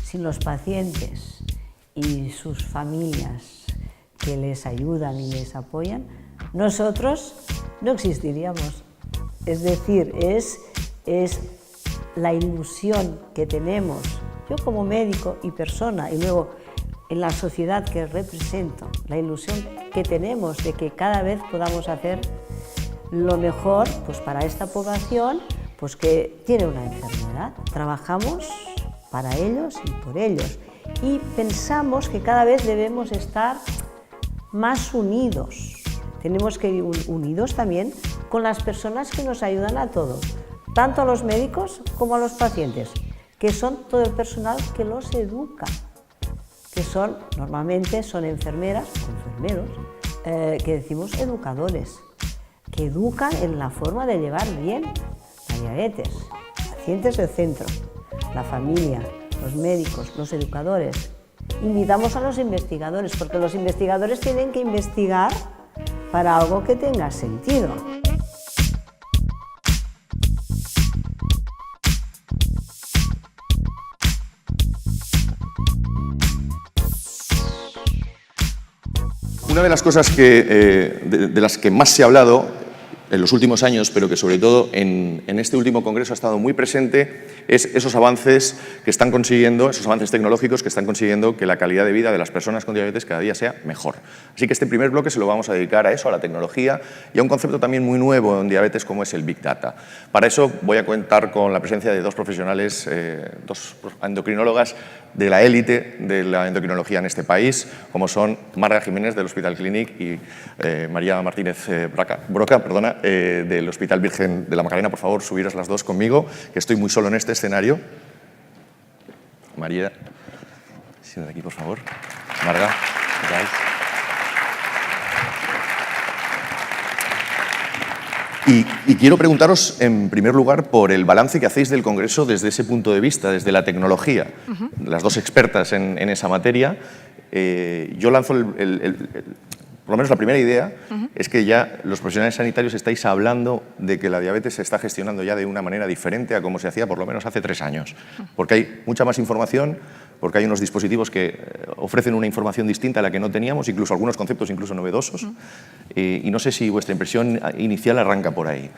sin los pacientes y sus familias que les ayudan y les apoyan, nosotros no existiríamos. Es decir, es la ilusión que tenemos, yo como médico y persona, y luego en la sociedad que represento, la ilusión que tenemos de que cada vez podamos hacer lo mejor pues, para esta población pues, que tiene una enfermedad. Trabajamos para ellos y por ellos y pensamos que cada vez debemos estar más unidos. Tenemos que ir unidos también con las personas que nos ayudan a todos, tanto a los médicos como a los pacientes, que son todo el personal que los educa, que normalmente son enfermeras o enfermeros, que decimos educadores, que educan en la forma de llevar bien la diabetes, pacientes del centro, la familia, los médicos, los educadores. Invitamos a los investigadores, porque los investigadores tienen que investigar para algo que tenga sentido. Una de las cosas de las que más se ha hablado en los últimos años, pero que sobre todo en este último congreso ha estado muy presente, es esos avances que están consiguiendo, esos avances tecnológicos que están consiguiendo que la calidad de vida de las personas con diabetes cada día sea mejor. Así que este primer bloque se lo vamos a dedicar a eso, a la tecnología y a un concepto también muy nuevo en diabetes como es el Big Data. Para eso voy a contar con la presencia de dos profesionales, dos endocrinólogas de la élite de la endocrinología en este país, como son Marga Jiménez del Hospital Clínic y María Martínez Broca, del Hospital Virgen de la Macarena. Por favor, subiros las dos conmigo, que estoy muy solo en este escenario. María, siéntate aquí, por favor. Marga, ¿qué tal? Y quiero preguntaros, en primer lugar, por el balance que hacéis del Congreso desde ese punto de vista, desde la tecnología. Las dos expertas en esa materia. Yo lanzo por lo menos la primera idea es que ya los profesionales sanitarios estáis hablando de que la diabetes se está gestionando ya de una manera diferente a como se hacía por lo menos hace 3 años. Porque hay mucha más información, porque hay unos dispositivos que ofrecen una información distinta a la que no teníamos, incluso algunos conceptos incluso novedosos. Y no sé si vuestra impresión inicial arranca por ahí.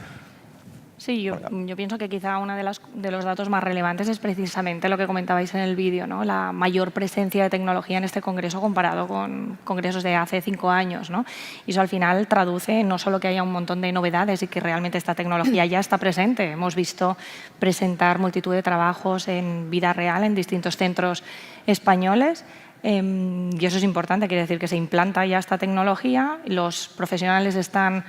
Sí, yo pienso que quizá uno de los datos más relevantes es precisamente lo que comentabais en el vídeo, ¿no? La mayor presencia de tecnología en este congreso comparado con congresos de hace 5 años, ¿no? Y eso al final traduce no solo que haya un montón de novedades y que realmente esta tecnología ya está presente. Hemos visto presentar multitud de trabajos en vida real en distintos centros españoles. Y eso es importante, quiere decir que se implanta ya esta tecnología, los profesionales están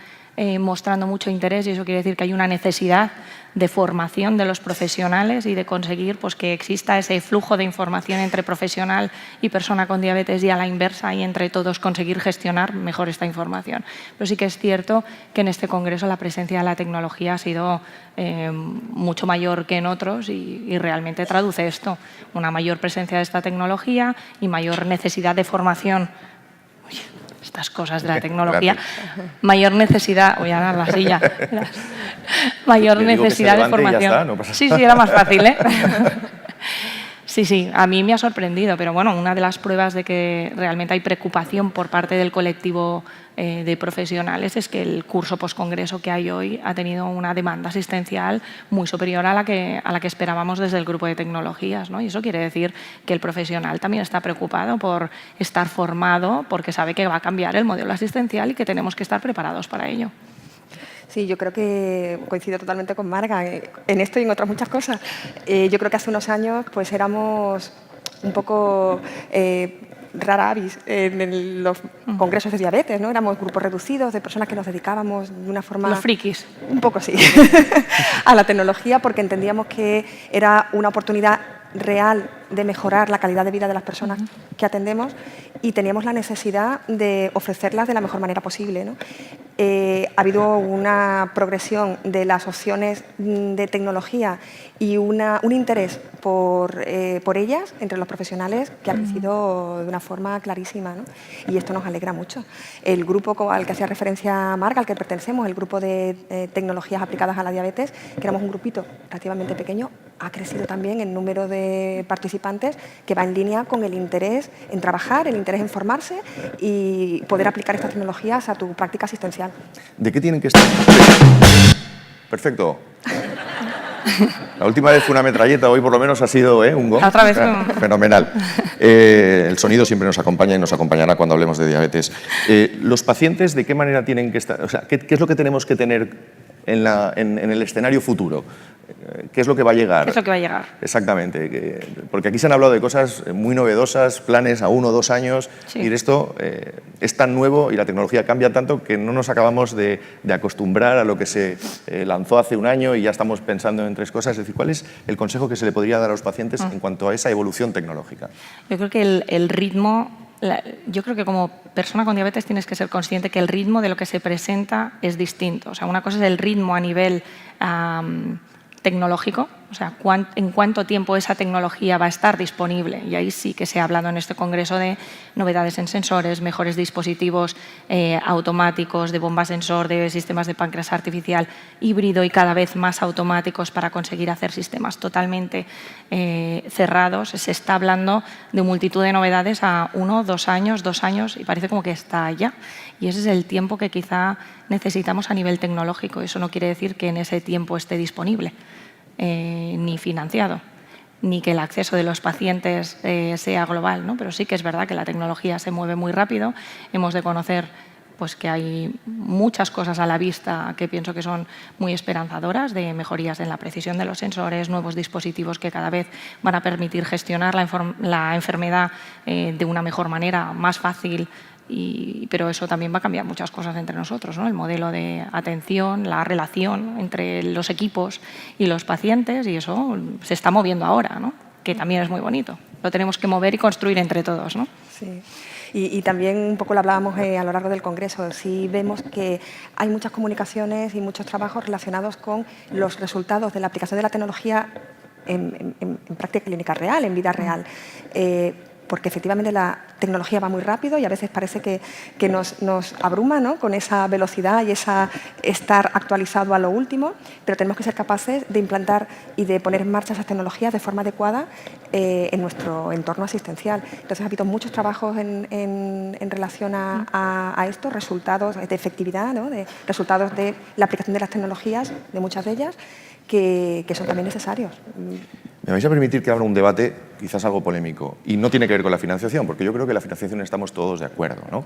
mostrando mucho interés y eso quiere decir que hay una necesidad de formación de los profesionales y de conseguir pues, que exista ese flujo de información entre profesional y persona con diabetes y a la inversa y entre todos conseguir gestionar mejor esta información. Pero sí que es cierto que en este congreso la presencia de la tecnología ha sido mucho mayor que en otros y realmente traduce esto, una mayor presencia de esta tecnología y mayor necesidad de formación. Estas cosas de la tecnología, mayor necesidad, voy a dar la silla, mayor necesidad de formación. Está, no pasa sí, era más fácil, ¿eh? Sí, a mí me ha sorprendido, pero bueno, una de las pruebas de que realmente hay preocupación por parte del colectivo de profesionales es que el curso postcongreso que hay hoy ha tenido una demanda asistencial muy superior a la que esperábamos desde el grupo de tecnologías, ¿no? Y eso quiere decir que el profesional también está preocupado por estar formado porque sabe que va a cambiar el modelo asistencial y que tenemos que estar preparados para ello. Sí, yo creo que coincido totalmente con Marga en esto y en otras muchas cosas. Yo creo que hace unos años pues éramos un poco rara avis en los congresos de diabetes, ¿no? Éramos grupos reducidos de personas que nos dedicábamos de una forma... Los frikis. Un poco sí, a la tecnología porque entendíamos que era una oportunidad real de mejorar la calidad de vida de las personas que atendemos y teníamos la necesidad de ofrecerlas de la mejor manera posible, ¿no? Ha habido una progresión de las opciones de tecnología y un interés por ellas entre los profesionales que ha crecido de una forma clarísima, ¿no? Y esto nos alegra mucho. El grupo al que hacía referencia Marga, al que pertenecemos, el grupo de tecnologías aplicadas a la diabetes, que éramos un grupito relativamente pequeño, ha crecido también el número de participantes participantes que va en línea con el interés en trabajar, el interés en formarse y poder aplicar estas tecnologías a tu práctica asistencial. ¿De qué tienen que estar? Perfecto. La última vez fue una metralleta, hoy por lo menos ha sido un gong. Otra vez Fenomenal. El sonido siempre nos acompaña y nos acompañará cuando hablemos de diabetes. ¿Los pacientes de qué manera tienen que estar? O sea, ¿qué es lo que tenemos que tener en el escenario futuro? ¿Qué es lo que va a llegar? ¿Qué es lo que va a llegar? Exactamente. Porque aquí se han hablado de cosas muy novedosas, planes a 1 o 2 años, Sí. y esto es tan nuevo y la tecnología cambia tanto que no nos acabamos de acostumbrar a lo que se lanzó hace un año y ya estamos pensando en 3 cosas. Es decir, ¿cuál es el consejo que se le podría dar a los pacientes en cuanto a esa evolución tecnológica? Yo creo que el ritmo, yo creo que como persona con diabetes tienes que ser consciente que el ritmo de lo que se presenta es distinto. O sea, una cosa es el ritmo a nivel tecnológico, o sea, en cuánto tiempo esa tecnología va a estar disponible. Y ahí sí que se ha hablado en este congreso de novedades en sensores, mejores dispositivos automáticos, de bomba sensor, de sistemas de páncreas artificial híbrido y cada vez más automáticos para conseguir hacer sistemas totalmente cerrados. Se está hablando de multitud de novedades a 1, 2 años, 2 años y parece como que está allá. Y ese es el tiempo que quizá necesitamos a nivel tecnológico. Eso no quiere decir que en ese tiempo esté disponible. Ni financiado, ni que el acceso de los pacientes sea global, ¿no? Pero sí que es verdad que la tecnología se mueve muy rápido. Hemos de conocer pues, que hay muchas cosas a la vista que pienso que son muy esperanzadoras, de mejorías en la precisión de los sensores, nuevos dispositivos que cada vez van a permitir gestionar la enfermedad de una mejor manera, más fácil. Pero eso también va a cambiar muchas cosas entre nosotros, ¿no? El modelo de atención, la relación entre los equipos y los pacientes, y eso se está moviendo ahora, ¿no? Que también es muy bonito. Lo tenemos que mover y construir entre todos, ¿no? Sí. Y también un poco lo hablábamos a lo largo del Congreso. Sí vemos que hay muchas comunicaciones y muchos trabajos relacionados con los resultados de la aplicación de la tecnología en práctica clínica real, en vida real. Porque efectivamente la tecnología va muy rápido y a veces parece que nos abruma, ¿no? Con esa velocidad y esa estar actualizado a lo último, pero tenemos que ser capaces de implantar y de poner en marcha esas tecnologías de forma adecuada en nuestro entorno asistencial. Entonces ha habido muchos trabajos en relación a esto, resultados de efectividad, ¿no? De resultados de la aplicación de las tecnologías, de muchas de ellas, que son también necesarios. Me vais a permitir que abra un debate quizás algo polémico y no tiene que ver con la financiación, porque yo creo que la financiación estamos todos de acuerdo, ¿no?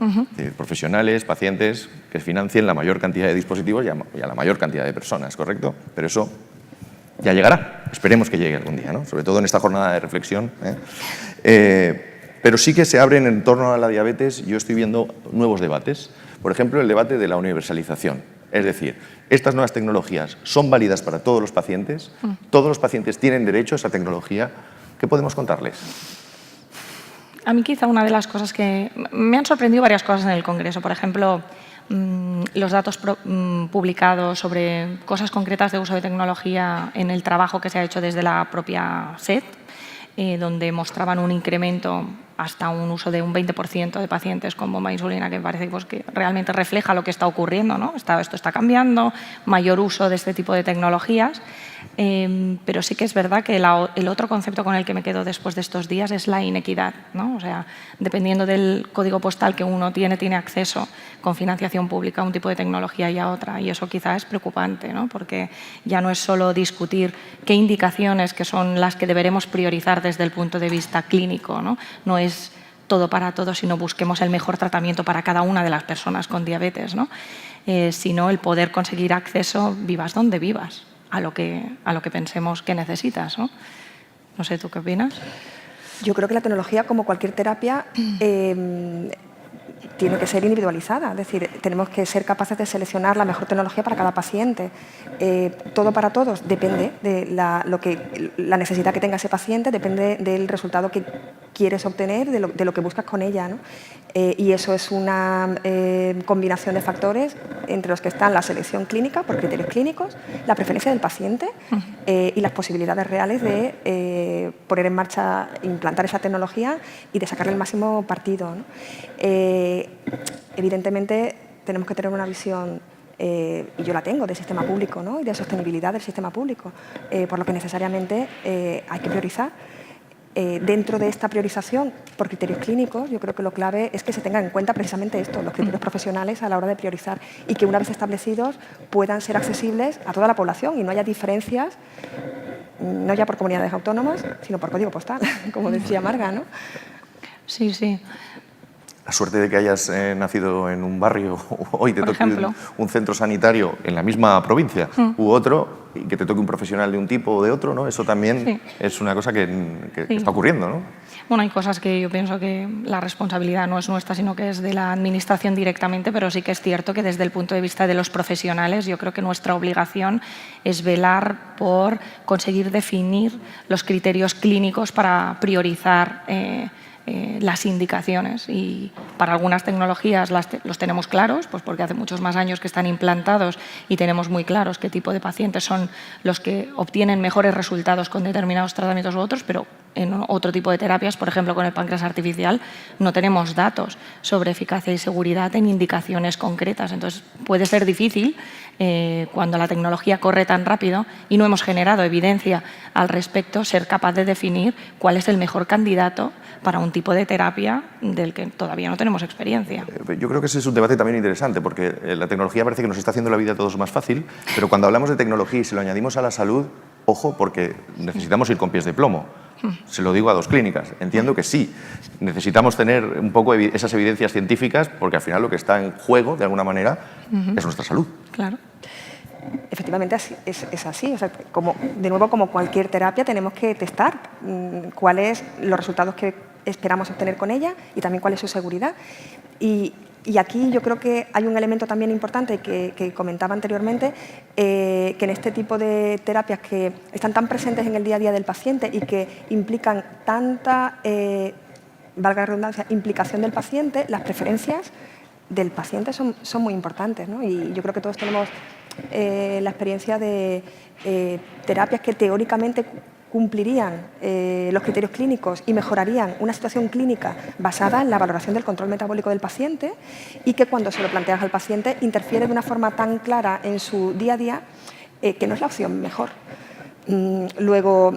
Profesionales, pacientes, que financien la mayor cantidad de dispositivos y a la mayor cantidad de personas, ¿correcto? Pero eso ya llegará, esperemos que llegue algún día, ¿no? Sobre todo en esta jornada de reflexión. Pero sí que se abren en torno a la diabetes, yo estoy viendo nuevos debates, por ejemplo el debate de la universalización. Es decir, estas nuevas tecnologías son válidas para todos los pacientes, todos los pacientes tienen derecho a esa tecnología. ¿Qué podemos contarles? A mí quizá una de las cosas que... Me han sorprendido varias cosas en el Congreso. Por ejemplo, los datos publicados sobre cosas concretas de uso de tecnología en el trabajo que se ha hecho desde la propia SED, donde mostraban un incremento hasta un uso de un 20% de pacientes con bomba de insulina, que me parece pues, que realmente refleja lo que está ocurriendo, ¿no? Esto está cambiando, mayor uso de este tipo de tecnologías, pero sí que es verdad que el otro concepto con el que me quedo después de estos días es la inequidad, ¿no? O sea, dependiendo del código postal que uno tiene acceso con financiación pública a un tipo de tecnología y a otra, y eso quizá es preocupante, ¿no? Porque ya no es solo discutir qué indicaciones que son las que deberemos priorizar desde el punto de vista clínico, ¿no? No es todo para todos, sino busquemos el mejor tratamiento para cada una de las personas con diabetes, ¿no? Sino el poder conseguir acceso, vivas donde vivas, a lo que pensemos que necesitas, ¿no? No sé, ¿tú qué opinas? Yo creo que la tecnología, como cualquier terapia, tiene que ser individualizada. Es decir, tenemos que ser capaces de seleccionar la mejor tecnología para cada paciente. Todo para todos depende de la necesidad que tenga ese paciente, depende del resultado que quieres obtener, de lo que buscas con ella, ¿no? Y eso es una combinación de factores entre los que están la selección clínica, por criterios clínicos, la preferencia del paciente y las posibilidades reales de poner en marcha, implantar esa tecnología y de sacarle el máximo partido, ¿no? Evidentemente tenemos que tener una visión, y yo la tengo, del sistema público, ¿no? Y de sostenibilidad del sistema público, por lo que necesariamente hay que priorizar. dentro de esta priorización por criterios clínicos, yo creo que lo clave es que se tengan en cuenta precisamente esto, los criterios profesionales a la hora de priorizar y que una vez establecidos puedan ser accesibles a toda la población y no haya diferencias, no ya por comunidades autónomas, sino por código postal, como decía Marga, ¿no? Sí, sí. La suerte de que hayas nacido en un barrio hoy te toque un centro sanitario en la misma provincia u otro y que te toque un profesional de un tipo o de otro, ¿no? Eso también es una cosa que está ocurriendo, ¿no? Bueno, hay cosas que yo pienso que la responsabilidad no es nuestra, sino que es de la Administración directamente, pero sí que es cierto que desde el punto de vista de los profesionales, yo creo que nuestra obligación es velar por conseguir definir los criterios clínicos para priorizar las indicaciones, y para algunas tecnologías los tenemos claros, pues porque hace muchos más años que están implantados y tenemos muy claros qué tipo de pacientes son los que obtienen mejores resultados con determinados tratamientos u otros, pero en otro tipo de terapias, por ejemplo con el páncreas artificial, no tenemos datos sobre eficacia y seguridad en indicaciones concretas. Entonces puede ser difícil cuando la tecnología corre tan rápido y no hemos generado evidencia al respecto, ser capaz de definir cuál es el mejor candidato para un tipo de terapia del que todavía no tenemos experiencia. Yo creo que ese es un debate también interesante, porque la tecnología parece que nos está haciendo la vida a todos más fácil, pero cuando hablamos de tecnología y se lo añadimos a la salud, ojo, porque necesitamos ir con pies de plomo. Se lo digo a dos clínicas. Entiendo que sí, necesitamos tener un poco esas evidencias científicas, porque al final lo que está en juego, de alguna manera, es nuestra salud. Claro. Efectivamente es así. O sea, de nuevo, como cualquier terapia, tenemos que testar cuáles los resultados que esperamos obtener con ella y también cuál es su seguridad. Y aquí yo creo que hay un elemento también importante que comentaba anteriormente, que en este tipo de terapias que están tan presentes en el día a día del paciente y que implican tanta, valga la redundancia, implicación del paciente, las preferencias del paciente son muy importantes, ¿no? Y yo creo que todos tenemos la experiencia de terapias que teóricamente cumplirían los criterios clínicos y mejorarían una situación clínica basada en la valoración del control metabólico del paciente, y que cuando se lo planteas al paciente interfiere de una forma tan clara en su día a día que no es la opción mejor. Luego,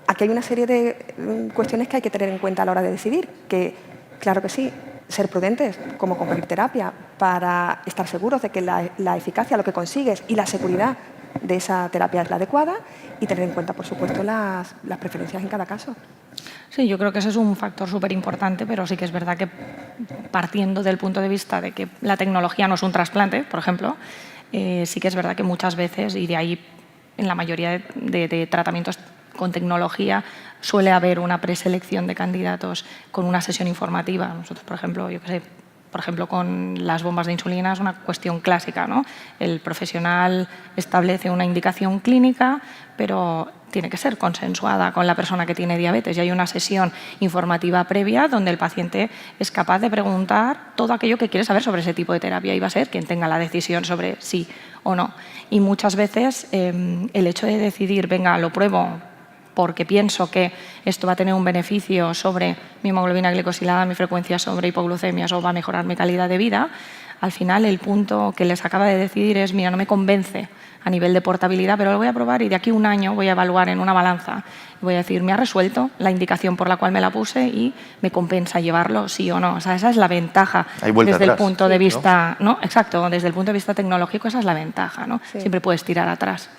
aquí hay una serie de cuestiones que hay que tener en cuenta a la hora de decidir, que claro que sí, ser prudentes, como con cualquier terapia, para estar seguros de que la eficacia, lo que consigues y la seguridad de esa terapia es la adecuada, y tener en cuenta, por supuesto, las preferencias en cada caso. Sí, yo creo que ese es un factor súper importante, pero sí que es verdad que partiendo del punto de vista de que la tecnología no es un trasplante, por ejemplo, sí que es verdad que muchas veces, y de ahí en la mayoría de tratamientos con tecnología, suele haber una preselección de candidatos con una sesión informativa. Nosotros, por ejemplo, yo qué sé, por ejemplo, con las bombas de insulina es una cuestión clásica, ¿no? El profesional establece una indicación clínica, pero tiene que ser consensuada con la persona que tiene diabetes, y hay una sesión informativa previa donde el paciente es capaz de preguntar todo aquello que quiere saber sobre ese tipo de terapia, y va a ser quien tenga la decisión sobre sí o no. Y muchas veces el hecho de decidir, venga, lo pruebo porque pienso que esto va a tener un beneficio sobre mi hemoglobina glicosilada, mi frecuencia sobre hipoglucemias, o va a mejorar mi calidad de vida, al final el punto que les acaba de decidir es, mira, no me convence a nivel de portabilidad, pero lo voy a probar y de aquí a un año voy a evaluar en una balanza y voy a decir, me ha resuelto la indicación por la cual me la puse y me compensa llevarlo, sí o no. O sea, esa es la ventaja desde el punto de vista, ¿no? Exacto, desde el punto de vista tecnológico esa es la ventaja, ¿no? Sí. Siempre puedes tirar atrás.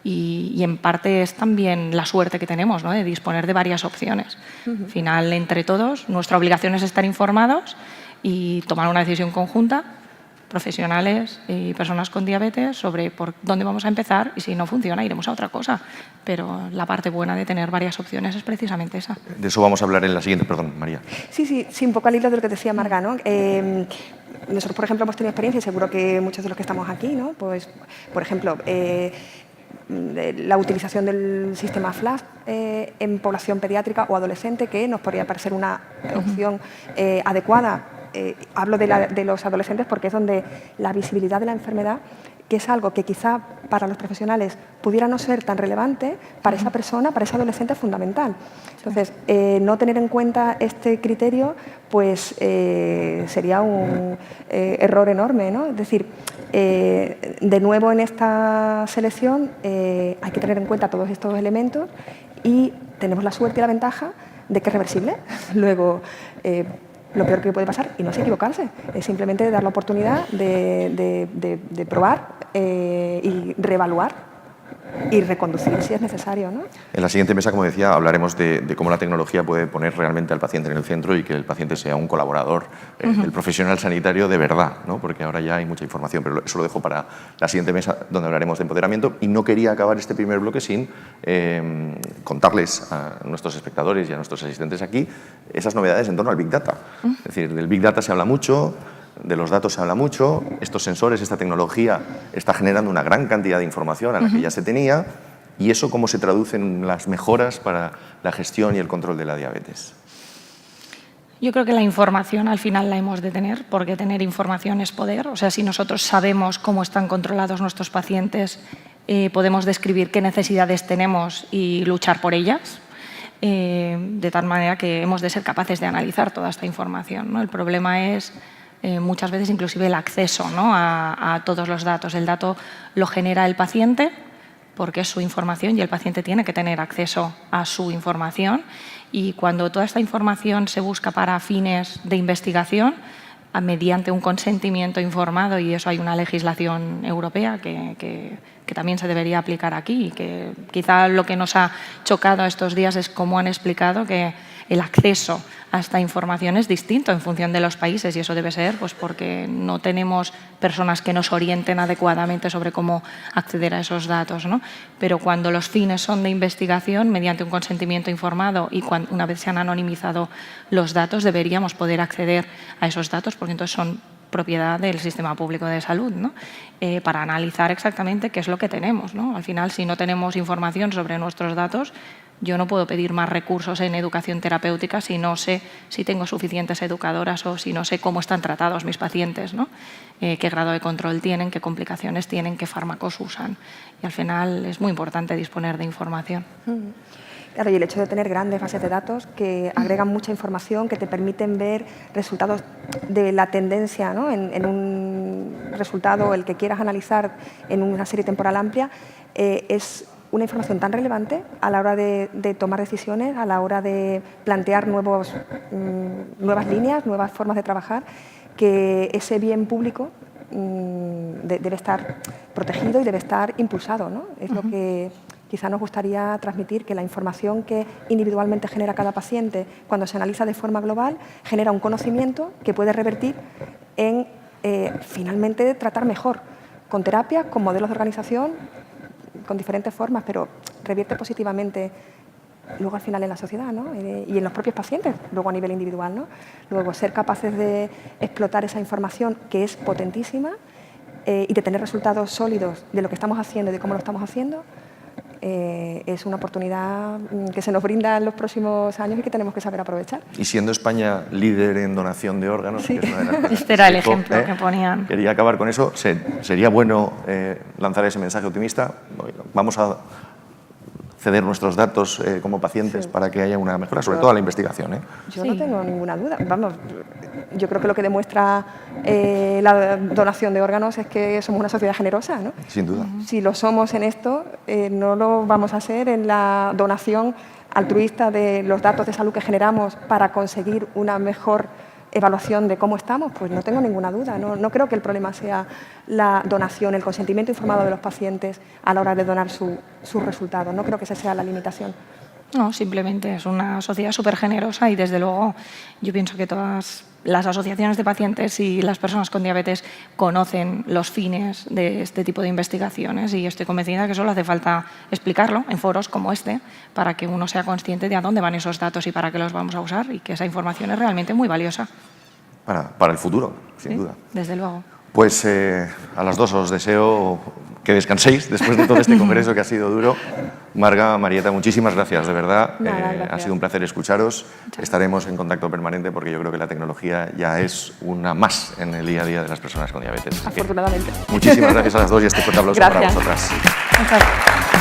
Y en parte es también la suerte que tenemos, ¿no? De disponer de varias opciones. Al final, entre todos, nuestra obligación es estar informados y tomar una decisión conjunta, profesionales y personas con diabetes, sobre por dónde vamos a empezar, y si no funciona iremos a otra cosa. Pero la parte buena de tener varias opciones es precisamente esa. De eso vamos a hablar en la siguiente, perdón, María. Sí, un poco al hilo de lo que decía Marga, ¿no? Nosotros, por ejemplo, hemos tenido experiencia, y seguro que muchos de los que estamos aquí, ¿no? Pues, por ejemplo, la utilización del sistema FLASH en población pediátrica o adolescente, que nos podría parecer una opción adecuada. Hablo de los adolescentes porque es donde la visibilidad de la enfermedad, que es algo que quizá para los profesionales pudiera no ser tan relevante, para esa persona, para ese adolescente es fundamental. Entonces, no tener en cuenta este criterio pues sería un error enorme, ¿no? Es decir, de nuevo en esta selección hay que tener en cuenta todos estos elementos, y tenemos la suerte y la ventaja de que es reversible. Luego, lo peor que puede pasar, y no es equivocarse, es simplemente dar la oportunidad de probar y reevaluar y reconducir si es necesario, ¿no? En la siguiente mesa, como decía, hablaremos de cómo la tecnología puede poner realmente al paciente en el centro y que el paciente sea un colaborador del profesional sanitario de verdad, ¿no? Porque ahora ya hay mucha información, pero eso lo dejo para la siguiente mesa, donde hablaremos de empoderamiento. Y no quería acabar este primer bloque sin contarles a nuestros espectadores y a nuestros asistentes aquí esas novedades en torno al Big Data. Es decir, del Big Data se habla mucho, de los datos se habla mucho, estos sensores, esta tecnología está generando una gran cantidad de información a la que ya se tenía, y eso cómo se traduce en las mejoras para la gestión y el control de la diabetes. Yo creo que la información al final la hemos de tener, porque tener información es poder. O sea, si nosotros sabemos cómo están controlados nuestros pacientes, podemos describir qué necesidades tenemos y luchar por ellas. De tal manera que hemos de ser capaces de analizar toda esta información, ¿no? El problema es muchas veces inclusive el acceso, ¿no?, a todos los datos. El dato lo genera el paciente porque es su información y el paciente tiene que tener acceso a su información, y cuando toda esta información se busca para fines de investigación mediante un consentimiento informado, y eso hay una legislación europea que también se debería aplicar aquí, y que quizá lo que nos ha chocado estos días es cómo han explicado que el acceso a esta información es distinto en función de los países, y eso debe ser pues porque no tenemos personas que nos orienten adecuadamente sobre cómo acceder a esos datos, ¿no? Pero cuando los fines son de investigación, mediante un consentimiento informado y una vez se han anonimizado los datos, deberíamos poder acceder a esos datos, porque entonces son propiedad del sistema público de salud, ¿no? Para analizar exactamente qué es lo que tenemos, ¿no? Al final, si no tenemos información sobre nuestros datos, yo no puedo pedir más recursos en educación terapéutica si no sé si tengo suficientes educadoras o si no sé cómo están tratados mis pacientes, ¿no? Qué grado de control tienen, qué complicaciones tienen, qué fármacos usan. Y al final es muy importante disponer de información. Claro, y el hecho de tener grandes bases de datos que agregan mucha información, que te permiten ver resultados de la tendencia, ¿no?, en un resultado, el que quieras analizar en una serie temporal amplia, es una información tan relevante a la hora de tomar decisiones, a la hora de plantear nuevas líneas, nuevas formas de trabajar, que ese bien público debe estar protegido y debe estar impulsado, ¿no? Es lo que quizá nos gustaría transmitir, que la información que individualmente genera cada paciente, cuando se analiza de forma global, genera un conocimiento que puede revertir en finalmente tratar mejor, con terapias, con modelos de organización, con diferentes formas, pero revierte positivamente luego al final en la sociedad, ¿no? Y en los propios pacientes, luego a nivel individual, ¿no? Luego ser capaces de explotar esa información que es potentísima y de tener resultados sólidos de lo que estamos haciendo y de cómo lo estamos haciendo, es una oportunidad que se nos brinda en los próximos años y que tenemos que saber aprovechar. Y siendo España líder en donación de órganos, sí, que es una de las cosas este era el ejemplo que ponían. Quería acabar con eso. Sería bueno lanzar ese mensaje optimista. Vamos a ceder nuestros datos como pacientes para que haya una mejora, sobre todo la investigación. Yo no tengo ninguna duda. Vamos, yo creo que lo que demuestra la donación de órganos es que somos una sociedad generosa, ¿no? Sin duda. Si lo somos en esto, no lo vamos a hacer en la donación altruista de los datos de salud que generamos para conseguir una mejor evaluación de cómo estamos. Pues no tengo ninguna duda. No creo que el problema sea la donación, el consentimiento informado de los pacientes a la hora de donar sus resultados. No creo que esa sea la limitación. No, simplemente es una sociedad súper generosa, y desde luego yo pienso que todas las asociaciones de pacientes y las personas con diabetes conocen los fines de este tipo de investigaciones, y estoy convencida que solo hace falta explicarlo en foros como este para que uno sea consciente de a dónde van esos datos y para qué los vamos a usar, y que esa información es realmente muy valiosa. Para el futuro, sin duda. Desde luego. Pues a las dos os deseo que descanséis después de todo este congreso que ha sido duro. Marga, Marieta, muchísimas gracias, de verdad. Gracias. Ha sido un placer escucharos. Estaremos en contacto permanente porque yo creo que la tecnología ya es una más en el día a día de las personas con diabetes. Afortunadamente. Muchísimas gracias a las dos y este fuerte aplauso para vosotras. Gracias.